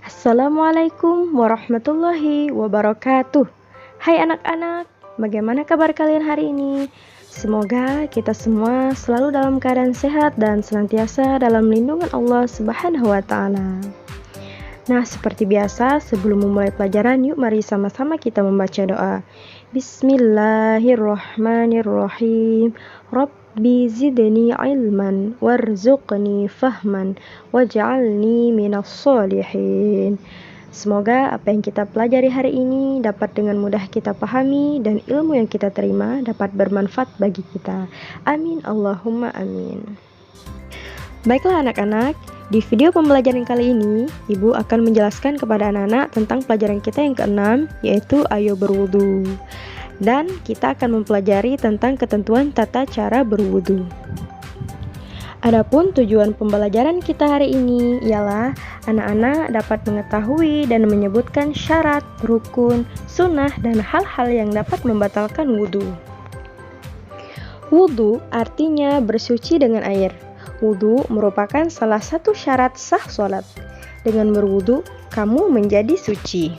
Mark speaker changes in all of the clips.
Speaker 1: Assalamualaikum warahmatullahi wabarakatuh. Hai anak-anak, bagaimana kabar kalian hari ini? Semoga kita semua selalu dalam keadaan sehat dan senantiasa dalam lindungan Allah Subhanahu wa Ta'ala. Nah, seperti biasa, sebelum memulai pelajaran, yuk mari sama-sama kita membaca doa. Bismillahirrahmanirrahim. Rabbi zidni ilman warzuqni fahman waj'alni minas solihin. Semoga apa yang kita pelajari hari ini dapat dengan mudah kita pahami dan ilmu yang kita terima dapat bermanfaat bagi kita. Amin Allahumma amin. Baiklah anak-anak, di video pembelajaran kali ini, Ibu akan menjelaskan kepada anak-anak tentang pelajaran kita yang keenam, yaitu ayo berwudu. Dan kita akan mempelajari tentang ketentuan tata cara berwudu. Adapun tujuan pembelajaran kita hari ini ialah anak-anak dapat mengetahui dan menyebutkan syarat, rukun, sunnah, dan hal-hal yang dapat membatalkan wudu. Wudu artinya bersuci dengan air. Wudu merupakan salah satu syarat sah sholat. Dengan berwudu, kamu menjadi suci.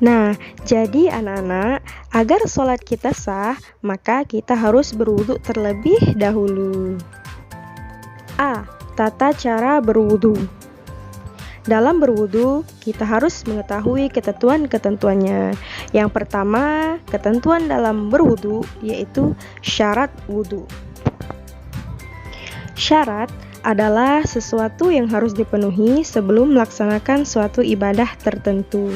Speaker 1: Nah, jadi anak-anak, agar sholat kita sah, maka kita harus berwudu terlebih dahulu. A. Tata cara berwudu. Dalam berwudu, kita harus mengetahui ketentuan-ketentuannya. Yang pertama, ketentuan dalam berwudu yaitu syarat wudu. Syarat adalah sesuatu yang harus dipenuhi sebelum melaksanakan suatu ibadah tertentu.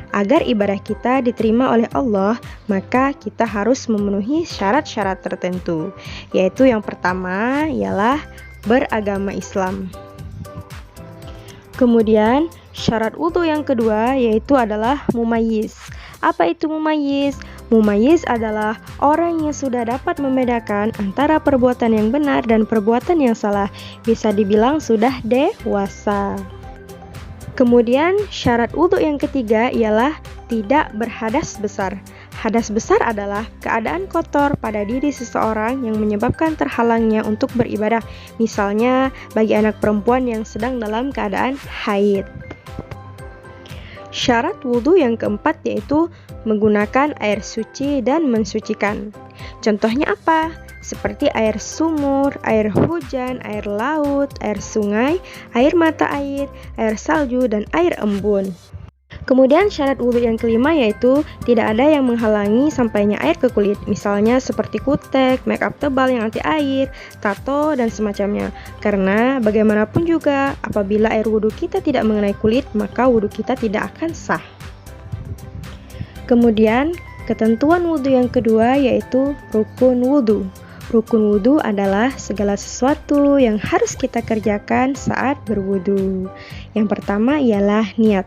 Speaker 1: Agar ibadah kita diterima oleh Allah, maka kita harus memenuhi syarat-syarat tertentu. Yaitu yang pertama ialah beragama Islam. Kemudian syarat wudu yang kedua yaitu adalah mumayyiz. Apa itu mumayyiz? Mumayyiz adalah orang yang sudah dapat membedakan antara perbuatan yang benar dan perbuatan yang salah. Bisa dibilang sudah dewasa. Kemudian syarat wudu yang ketiga ialah tidak berhadas besar. Hadas besar adalah keadaan kotor pada diri seseorang yang menyebabkan terhalangnya untuk beribadah. Misalnya bagi anak perempuan yang sedang dalam keadaan haid. Syarat wudu yang keempat yaitu menggunakan air suci dan mensucikan. Contohnya apa? Seperti air sumur, air hujan, air laut, air sungai, air mata air salju, dan air embun. Kemudian syarat wudu yang kelima yaitu tidak ada yang menghalangi sampainya air ke kulit. Misalnya seperti kutek, make up tebal yang anti air, tato, dan semacamnya. Karena bagaimanapun juga apabila air wudu kita tidak mengenai kulit, maka wudu kita tidak akan sah. Kemudian ketentuan wudu yang kedua yaitu rukun wudu. Rukun wudu adalah segala sesuatu yang harus kita kerjakan saat berwudu. Yang pertama ialah niat.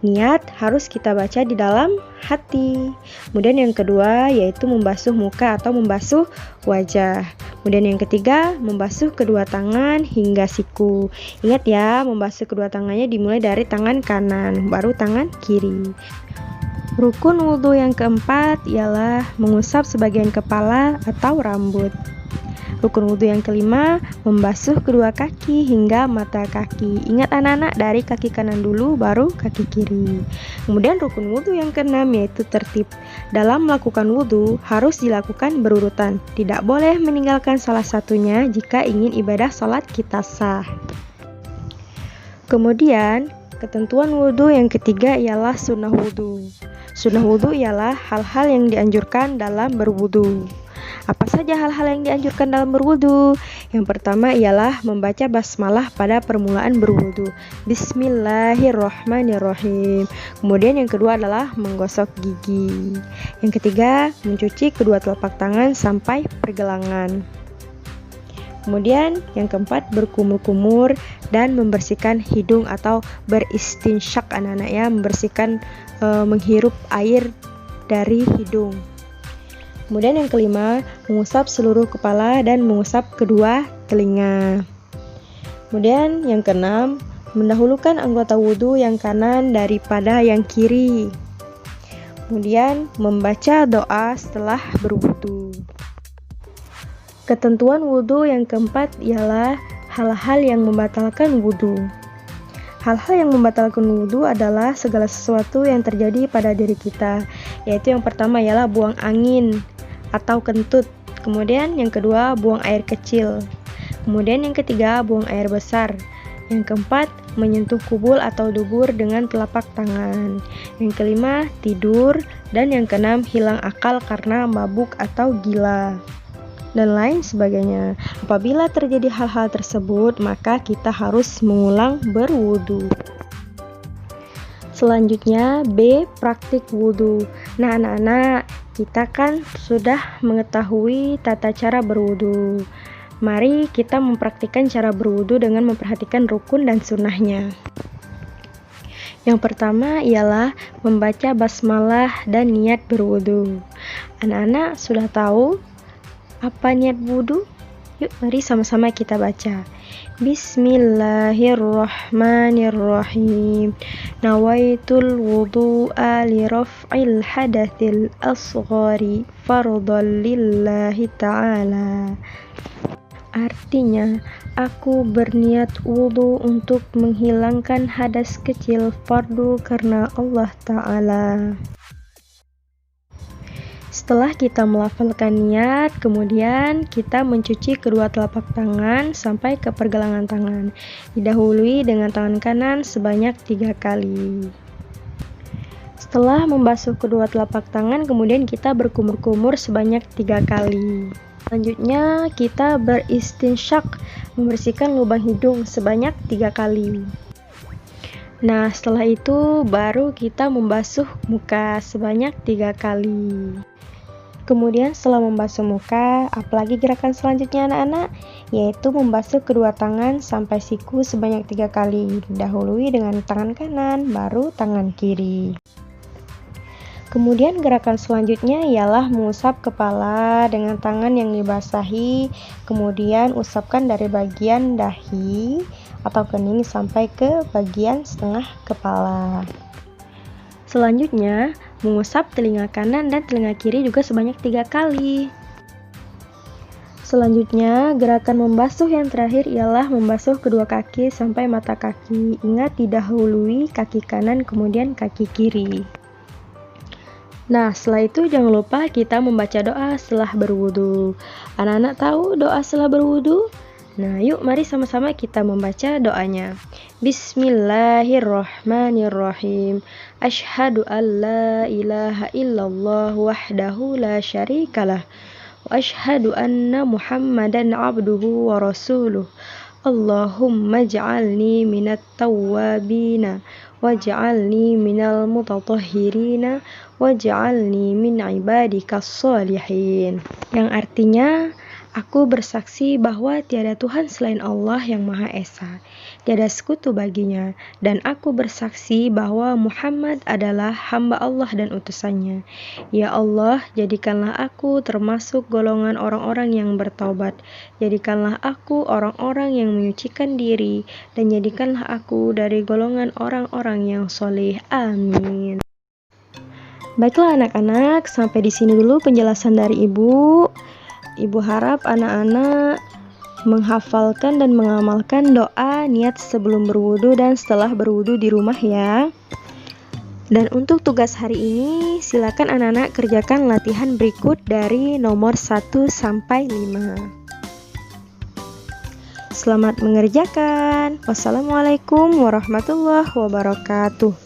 Speaker 1: Niat harus kita baca di dalam hati. Kemudian yang kedua yaitu membasuh muka atau membasuh wajah. Kemudian yang ketiga membasuh kedua tangan hingga siku. Ingat ya, membasuh kedua tangannya dimulai dari tangan kanan, baru tangan kiri. Rukun wudu yang keempat ialah mengusap sebagian kepala atau rambut. Rukun wudu yang kelima, membasuh kedua kaki hingga mata kaki. Ingat anak-anak, dari kaki kanan dulu baru kaki kiri. Kemudian rukun wudu yang keenam yaitu tertib. Dalam melakukan wudu harus dilakukan berurutan. Tidak boleh meninggalkan salah satunya jika ingin ibadah sholat kita sah. Kemudian ketentuan wudu yang ketiga ialah sunnah wudu. Sunnah wudu ialah hal-hal yang dianjurkan dalam berwudu. Apa saja hal-hal yang dianjurkan dalam berwudu? Yang pertama ialah membaca basmalah pada permulaan berwudu. Bismillahirrahmanirrahim. Kemudian yang kedua adalah menggosok gigi. Yang ketiga, mencuci kedua telapak tangan sampai pergelangan. Kemudian yang keempat, berkumur-kumur dan membersihkan hidung atau beristinsyak anak-anak ya, membersihkan menghirup air dari hidung. Kemudian yang kelima, mengusap seluruh kepala dan mengusap kedua telinga. Kemudian yang keenam, mendahulukan anggota wudu yang kanan daripada yang kiri. Kemudian membaca doa setelah berwudu. Ketentuan wudu yang keempat ialah hal-hal yang membatalkan wudu. Hal-hal yang membatalkan wudhu adalah segala sesuatu yang terjadi pada diri kita, yaitu yang pertama ialah buang angin atau kentut, kemudian yang kedua buang air kecil, kemudian yang ketiga buang air besar, yang keempat menyentuh kubul atau dubur dengan telapak tangan, yang kelima tidur, dan yang keenam hilang akal karena mabuk atau gila, dan lain sebagainya. Apabila terjadi hal-hal tersebut, maka kita harus mengulang berwudu. Selanjutnya B. Praktik wudu. Nah anak-anak, kita kan sudah mengetahui tata cara berwudu. Mari kita mempraktikkan cara berwudu dengan memperhatikan rukun dan sunnahnya. Yang pertama ialah membaca basmalah dan niat berwudu. Anak-anak sudah tahu apa niat wudu? Yuk mari sama-sama kita baca. Bismillahirrahmanirrahim. Nawaitul wudu'a li raf'il hadatsil asghari fardhan lillahi ta'ala. Artinya, aku berniat wudu untuk menghilangkan hadas kecil fardu karena Allah Ta'ala. Setelah kita melafalkan niat, kemudian kita mencuci kedua telapak tangan sampai ke pergelangan tangan. Didahului dengan tangan kanan sebanyak 3 kali. Setelah membasuh kedua telapak tangan, kemudian kita berkumur-kumur sebanyak 3 kali. Selanjutnya kita beristinsyak, membersihkan lubang hidung sebanyak 3 kali. Nah setelah itu baru kita membasuh muka sebanyak 3 kali. Kemudian setelah membasuh muka, apalagi gerakan selanjutnya anak-anak, yaitu membasuh kedua tangan sampai siku sebanyak 3 kali. Didahului dengan tangan kanan, baru tangan kiri. Kemudian gerakan selanjutnya ialah mengusap kepala dengan tangan yang dibasahi, kemudian usapkan dari bagian dahi atau kening sampai ke bagian setengah kepala. Selanjutnya, mengusap telinga kanan dan telinga kiri juga sebanyak 3 kali. Selanjutnya, gerakan membasuh yang terakhir ialah membasuh kedua kaki sampai mata kaki. Ingat didahului kaki kanan kemudian kaki kiri. Nah, setelah itu jangan lupa kita membaca doa setelah berwudu. Anak-anak tahu doa setelah berwudu? Nah, yuk mari sama-sama kita membaca doanya. Bismillahirrahmanirrahim. Asyhadu an la ilaha illallah wahdahu la syarikalah. Wa asyhadu anna Muhammadan abduhu wa rasuluh. Allahumma ja'alni minat tawwabina waj'alni minal mutatahhirina waj'alni min ibadikas sholihin. Yang artinya, aku bersaksi bahwa tiada Tuhan selain Allah yang Maha Esa, tiada sekutu baginya, dan aku bersaksi bahwa Muhammad adalah hamba Allah dan utusannya. Ya Allah, jadikanlah aku termasuk golongan orang-orang yang bertaubat. Jadikanlah aku orang-orang yang menyucikan diri, dan jadikanlah aku dari golongan orang-orang yang soleh. Amin. Baiklah anak-anak, sampai di sini dulu penjelasan dari Ibu. Ibu harap anak-anak menghafalkan dan mengamalkan doa niat sebelum berwudu dan setelah berwudu di rumah ya. Dan untuk tugas hari ini, silakan anak-anak kerjakan latihan berikut dari nomor 1 sampai 5. Selamat mengerjakan. Wassalamualaikum warahmatullahi wabarakatuh.